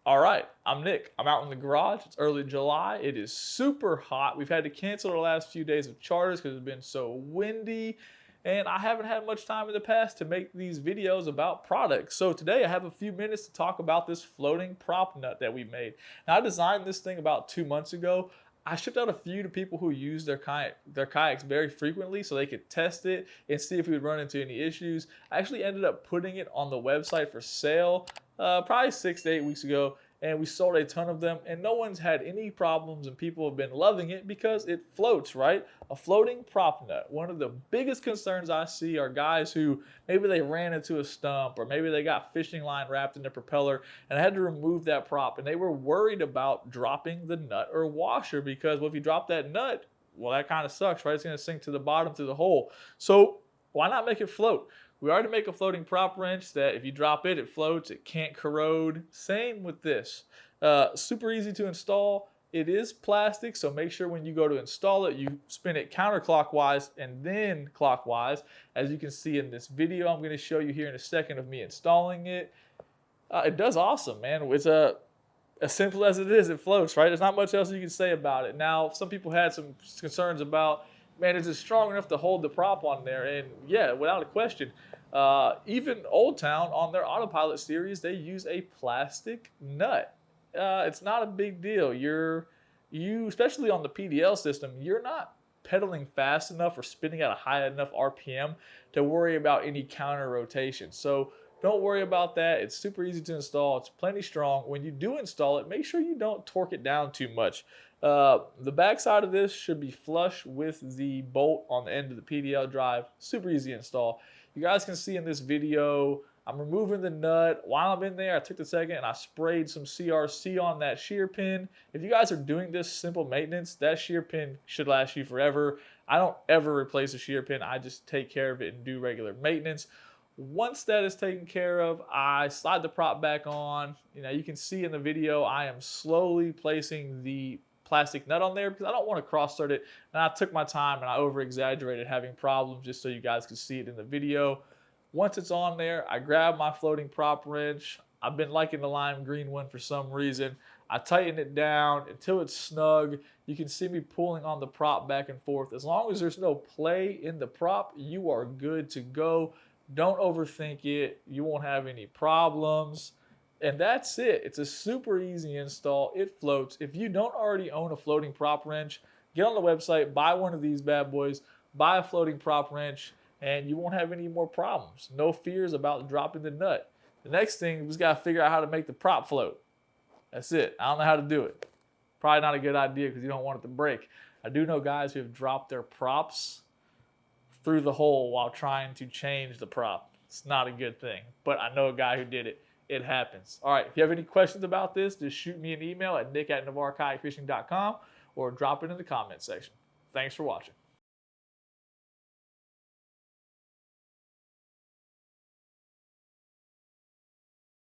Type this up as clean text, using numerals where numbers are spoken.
All right, I'm Nick. I'm out in the garage. It's early July. It is super hot. We've had to cancel the last few days of charters because it's been so windy. And I haven't had much time in the past to make these videos about products. So today I have a few minutes to talk about this floating prop nut that we made. Now I designed this thing about 2 months ago. I shipped out a few to people who use their kayaks very frequently so they could test it and see if we would run into any issues. I actually ended up putting it on the website for sale probably 6 to 8 weeks ago, and we sold a ton of them, and no one's had any problems, and people have been loving it because it floats, right? A floating prop nut. One of the biggest concerns I see are guys who maybe they ran into a stump, or maybe they got fishing line wrapped in their propeller and had to remove that prop, and they were worried about dropping the nut or washer because, well, if you drop that nut, well, that kind of sucks, right? It's going to sink to the bottom through the hole. So why not make it float? We already make a floating prop wrench that if you drop it, it floats, it can't corrode. Same with this. Super easy to install. It is plastic, so make sure when you go to install it, you spin it counterclockwise and then clockwise. As you can see in this video, I'm going to show you here in a second of me installing it. It does awesome, man. It's as simple as it is, it floats, right? There's not much else you can say about it. Now, some people had some concerns about, man, is it strong enough to hold the prop on there? And yeah, without a question. Even Old Town on their autopilot series, they use a plastic nut. It's not a big deal. You especially on the PDL system, you're not pedaling fast enough or spinning at a high enough RPM to worry about any counter rotation. So don't worry about that. It's super easy to install. It's plenty strong. When you do install it, make sure you don't torque it down too much. The back side of this should be flush with the bolt on the end of the PDL drive. Super easy to install. You guys can see in this video, I'm removing the nut. While I'm in there, I took the second and I sprayed some CRC on that shear pin. If you guys are doing this simple maintenance, that shear pin should last you forever. I don't ever replace a shear pin. I just take care of it and do regular maintenance. Once that is taken care of, I slide the prop back on. You can see in the video, I am slowly placing the plastic nut on there because I don't want to cross-thread it. And I took my time and I over-exaggerated having problems just so you guys could see it in the video. Once it's on there, I grab my floating prop wrench. I've been liking the lime green one for some reason. I tighten it down until it's snug. You can see me pulling on the prop back and forth. As long as there's no play in the prop, you are good to go. Don't overthink it. You won't have any problems. And that's it. It's a super easy install. It floats. If you don't already own a floating prop wrench, get on the website, buy one of these bad boys, buy a floating prop wrench, and you won't have any more problems. No fears about dropping the nut. The next thing, we just got to figure out how to make the prop float. That's it. I don't know how to do it. Probably not a good idea because you don't want it to break. I do know guys who have dropped their props through the hole while trying to change the prop. It's not a good thing, but I know a guy who did it. It happens. All right, if you have any questions about this, just shoot me an email at nick@navarrekayakfishing.com or drop it in the comment section. Thanks for watching.